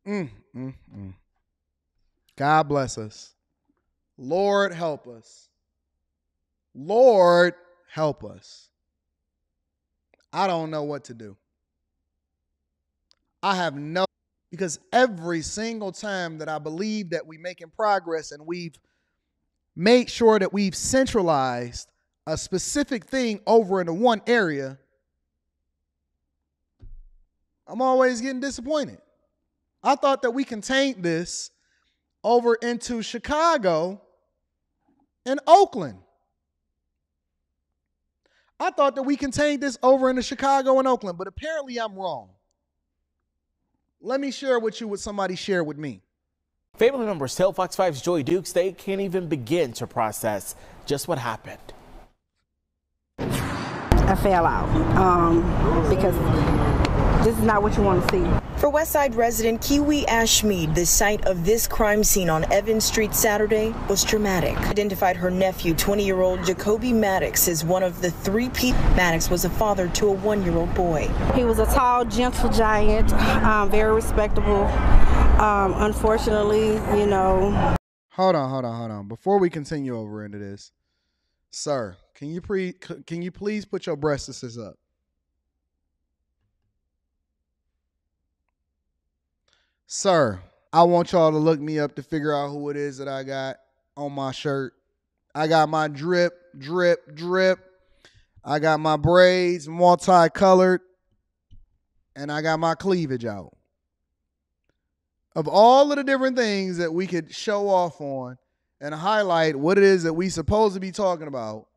Mm, mm, mm. God bless us. Lord, help us. Lord, help us. I don't know what to do. I have no, because every single time that I believe that we're making progress and we've made sure that we've centralized a specific thing over into one area, I'm always getting disappointed. I thought that we contained this over into Chicago and Oakland. I thought that we contained this over into Chicago and Oakland, but apparently I'm wrong. Let me share with you what somebody shared with me. Family members tell Fox 5's Joy Dukes they can't even begin to process just what happened. I fell out because this is not what you want to see. For Westside resident Kiwi Ashmead, the site of this crime scene on Evans Street Saturday was traumatic. Identified her nephew, 20-year-old Jacoby Maddox, as one of the three people. Maddox was a father to a 1-year-old boy. He was a tall, gentle giant, very respectable. Unfortunately, you know. Hold on. Before we continue over into this, sir, can you please put your breastises up? Sir, I want y'all to look me up to figure out who it is that I got on my shirt. I got my drip. I got my braids multicolored. And I got my cleavage out. Of all of the different things that we could show off on and highlight what it is that we supposed to be talking about,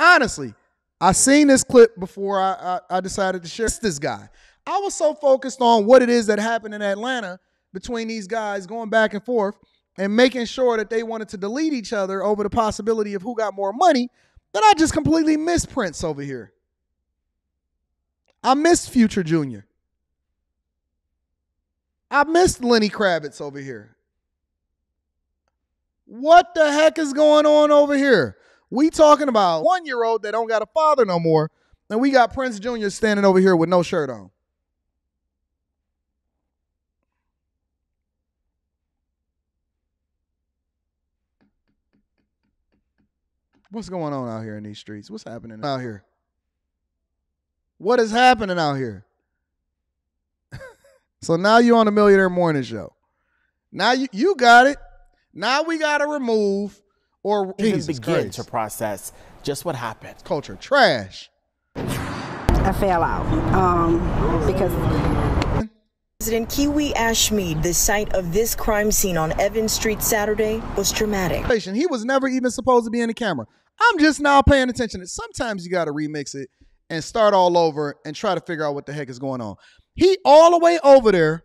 honestly, I seen this clip before I decided to share this guy. I was so focused on what it is that happened in Atlanta between these guys going back and forth and making sure that they wanted to delete each other over the possibility of who got more money that I just completely missed Prince over here. I missed Future Jr. I missed Lenny Kravitz over here. What the heck is going on over here? We talking about 1-year-old that don't got a father no more, and we got Prince Jr. standing over here with no shirt on. What's going on out here in these streets? What's happening out here? What is happening out here? So now you're on the Millionaire Morning Show. Now you got it. Now we got to remove or even begin to process just what happened. Culture trash. I fell out because Resident Kiwi Ashmead, the site of this crime scene on Evans Street Saturday, was traumatic. He was never even supposed to be in the camera. I'm just now paying attention. Sometimes you got to remix it and start all over and try to figure out what the heck is going on. He all the way over there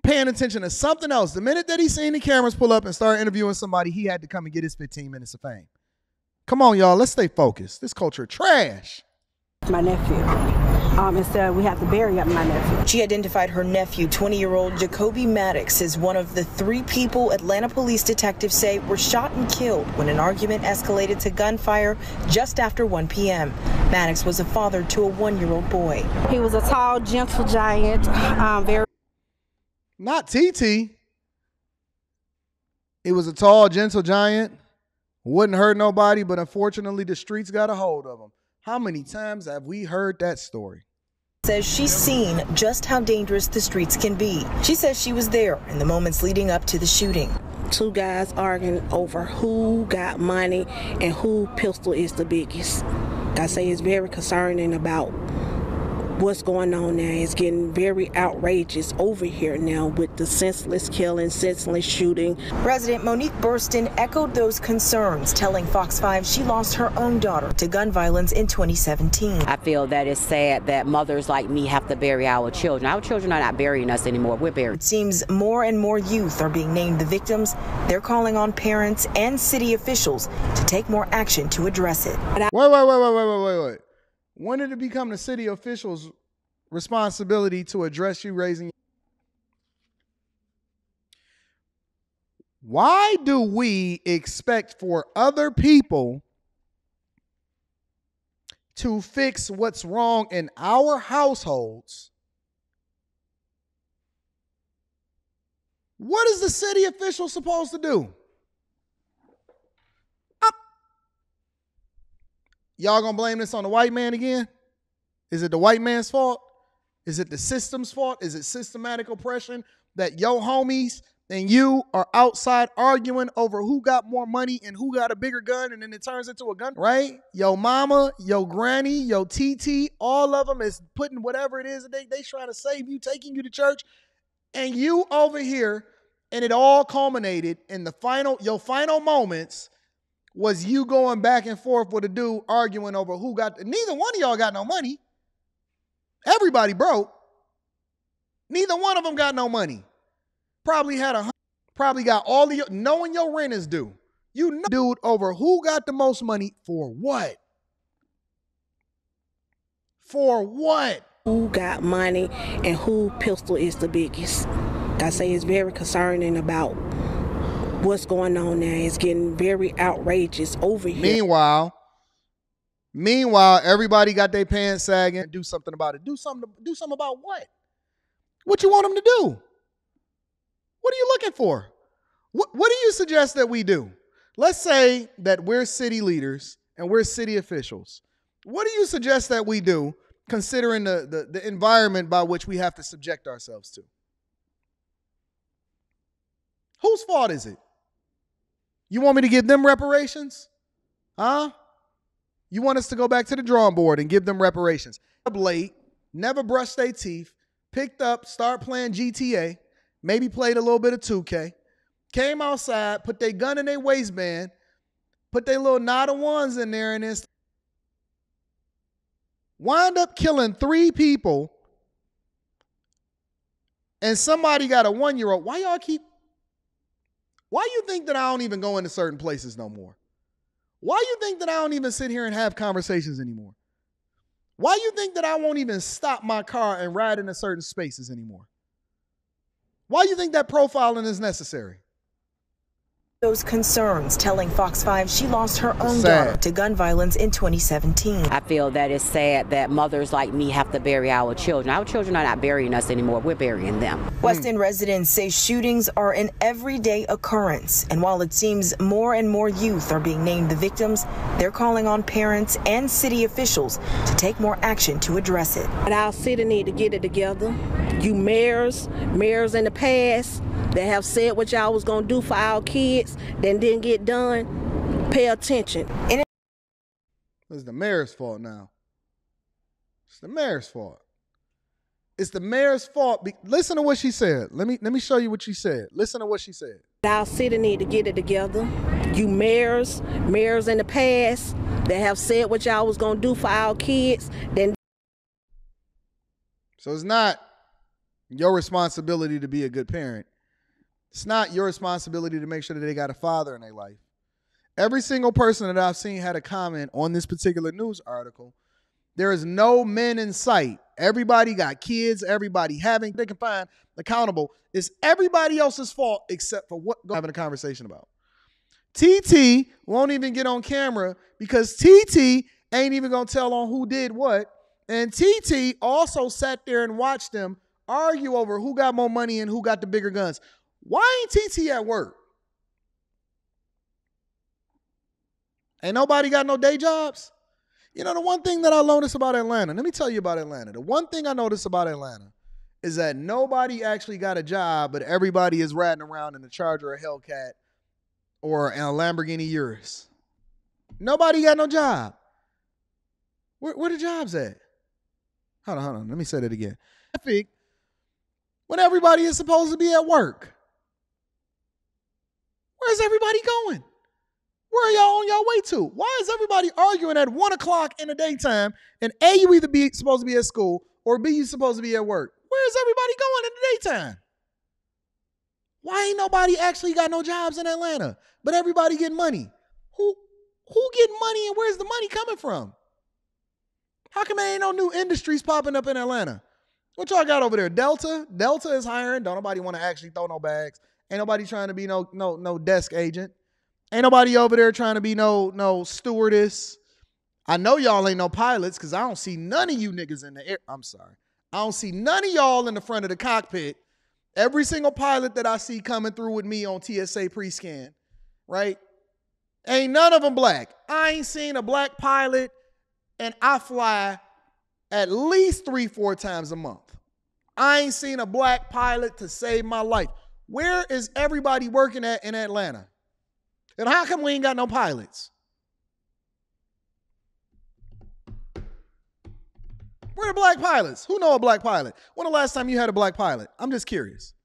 paying attention to something else. The minute that he seen the cameras pull up and start interviewing somebody, he had to come and get his 15 minutes of fame. Come on, y'all. Let's stay focused. This culture trash. My nephew. Instead, we have to bury up my nephew. She identified her nephew, 20-year-old Jacoby Maddox, as one of the three people Atlanta police detectives say were shot and killed when an argument escalated to gunfire just after 1 p.m. Maddox was a father to a 1-year-old boy. He was a tall, gentle giant, very... Not TT. It was a tall, gentle giant. Wouldn't hurt nobody, but unfortunately the streets got a hold of him. How many times have we heard that story? Says she's seen just how dangerous the streets can be. She says she was there in the moments leading up to the shooting. Two guys arguing over who got money and who pistol is the biggest. I say it's very concerning about what's going on now. It's getting very outrageous over here now with the senseless killing, senseless shooting. Resident Monique Burston echoed those concerns, telling Fox 5 she lost her own daughter to gun violence in 2017. I feel that it's sad that mothers like me have to bury our children. Our children are not burying us anymore. We're buried. It seems more and more youth are being named the victims. They're calling on parents and city officials to take more action to address it. Wait. When did it become the city officials' responsibility to address you raising? Why do we expect for other people to fix what's wrong in our households What is the city official supposed to do? Y'all gonna blame this on the white man again? Is it the white man's fault? Is it the system's fault? Is it systematic oppression that your homies and you are outside arguing over who got more money and who got a bigger gun, and then it turns into a gun, right? Yo mama, yo granny, yo TT, all of them is putting whatever it is that they trying to save you, taking you to church, and you over here, and it all culminated in your final moments was you going back and forth with a dude arguing over who got, neither one of y'all got no money. Everybody broke. Neither one of them got no money. Probably got all of your, knowing your rent is due. You know, dude, over who got the most money for what? For what? Who got money and who pistol is the biggest. I say it's very concerning about what's going on now. It's getting very outrageous over here. Meanwhile, everybody got their pants sagging. Do something about it. Do something about what? What you want them to do? What are you looking for? What do you suggest that we do? Let's say that we're city leaders and we're city officials. What do you suggest that we do, considering the environment by which we have to subject ourselves to? Whose fault is it? You want me to give them reparations? Huh? You want us to go back to the drawing board and give them reparations? Up late, never brushed their teeth, picked up, start playing GTA, maybe played a little bit of 2K, came outside, put their gun in their waistband, put their little knot of ones in there, and then wind up killing 3 people, and somebody got a 1-year-old. Why you think that I don't even go into certain places no more? Why you think that I don't even sit here and have conversations anymore? Why you think that I won't even stop my car and ride into certain spaces anymore? Why you think that profiling is necessary? Those concerns, telling Fox 5 she lost her own daughter to gun violence in 2017. I feel that it's sad that mothers like me have to bury our children. Our children are not burying us anymore. We're burying them. West End residents say shootings are an everyday occurrence. And while it seems more and more youth are being named the victims, they're calling on parents and city officials to take more action to address it. But our city need to get it together. You mayors in the past that have said what y'all was going to do for our kids, then didn't get done, pay attention. It's the mayor's fault now. It's the mayor's fault. It's the mayor's fault. Listen to what she said. Let me show you what she said. Listen to what she said. Our city need to get it together. You mayors in the past that have said what y'all was going to do for our kids, then. So it's not your responsibility to be a good parent. It's not your responsibility to make sure that they got a father in their life. Every single person that I've seen had a comment on this particular news article. There is no men in sight. Everybody got kids. Everybody they can find accountable. It's everybody else's fault except for what we're having a conversation about. TT won't even get on camera because TT ain't even going to tell on who did what. And TT also sat there and watched them argue over who got more money and who got the bigger guns. Why ain't TT at work? Ain't nobody got no day jobs? You know, the one thing that I noticed about Atlanta, let me tell you about Atlanta. The one thing I noticed about Atlanta is that nobody actually got a job, but everybody is riding around in a Charger or a Hellcat or in a Lamborghini Urus. Nobody got no job. Where the jobs at? Hold on. Let me say that again. When everybody is supposed to be at work. Where's everybody going? Where are y'all on your way to? Why is everybody arguing at 1 o'clock in the daytime? And A, you either supposed to be at school, or B, you supposed to be at work. Where's everybody going in the daytime? Why ain't nobody actually got no jobs in Atlanta, but everybody getting money? Who getting money and where's the money coming from? How come there ain't no new industries popping up in Atlanta? What y'all got over there? Delta? Delta is hiring. Don't nobody want to actually throw no bags. Ain't nobody trying to be no desk agent. Ain't nobody over there trying to be no stewardess. I know y'all ain't no pilots because I don't see none of you niggas in the air. I'm sorry. I don't see none of y'all in the front of the cockpit Every single pilot that I see coming through with me on TSA pre-scan, right? Ain't none of them black. I ain't seen a black pilot, and I fly at least 3-4 times a month. I ain't seen a black pilot to save my life. Where is everybody working at in Atlanta? And how come we ain't got no pilots? Where are the black pilots? Who know a black pilot? When the last time you had a black pilot? I'm just curious.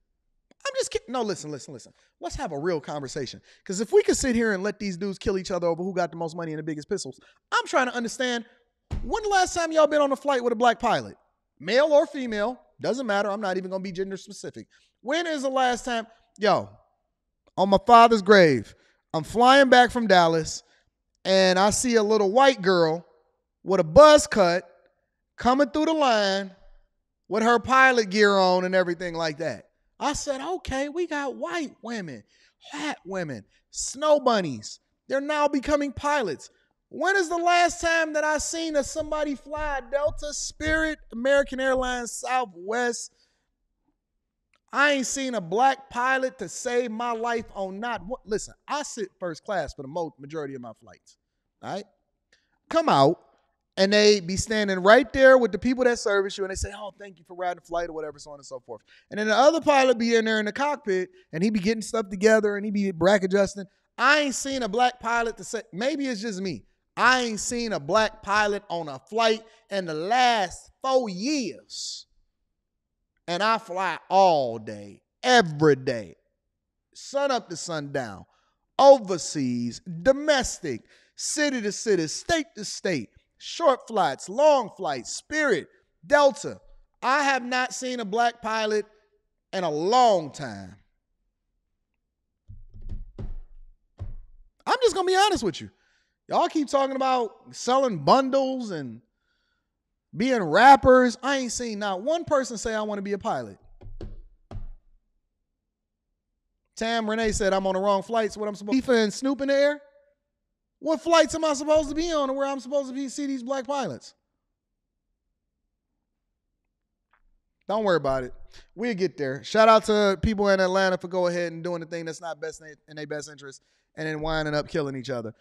No, listen. Let's have a real conversation. Because if we could sit here and let these dudes kill each other over who got the most money and the biggest pistols, I'm trying to understand, when the last time y'all been on a flight with a black pilot? Male or female, doesn't matter. I'm not even going to be gender specific. When is the last time? Yo, on my father's grave, I'm flying back from Dallas, and I see a little white girl with a buzz cut coming through the line with her pilot gear on and everything like that. I said, okay, we got white women, fat women, snow bunnies. They're now becoming pilots. When is the last time that I seen somebody fly Delta, Spirit, American Airlines, Southwest? I ain't seen a black pilot to save my life on not one. Listen, I sit first class for the majority of my flights. All right? Come out. And they be standing right there with the people that service you, and they say, oh, thank you for riding the flight or whatever, so on and so forth. And then the other pilot be in there in the cockpit, and he be getting stuff together, and he be bracket adjusting. I ain't seen a black pilot to say, maybe it's just me. I ain't seen a black pilot on a flight in the last 4 years. And I fly all day, every day, sun up to sundown, overseas, domestic, city to city, state to state. Short flights, long flights, Spirit, Delta. I have not seen a black pilot in a long time. I'm just going to be honest with you. Y'all keep talking about selling bundles and being rappers. I ain't seen not one person say I want to be a pilot. Tam Renee said I'm on the wrong flights. What I'm supposed to be and Snoop in the air? What flights am I supposed to be on, and where I'm supposed to see these black pilots? Don't worry about it. We'll get there. Shout out to people in Atlanta for go ahead and doing the thing that's not best in their best interest and then winding up killing each other.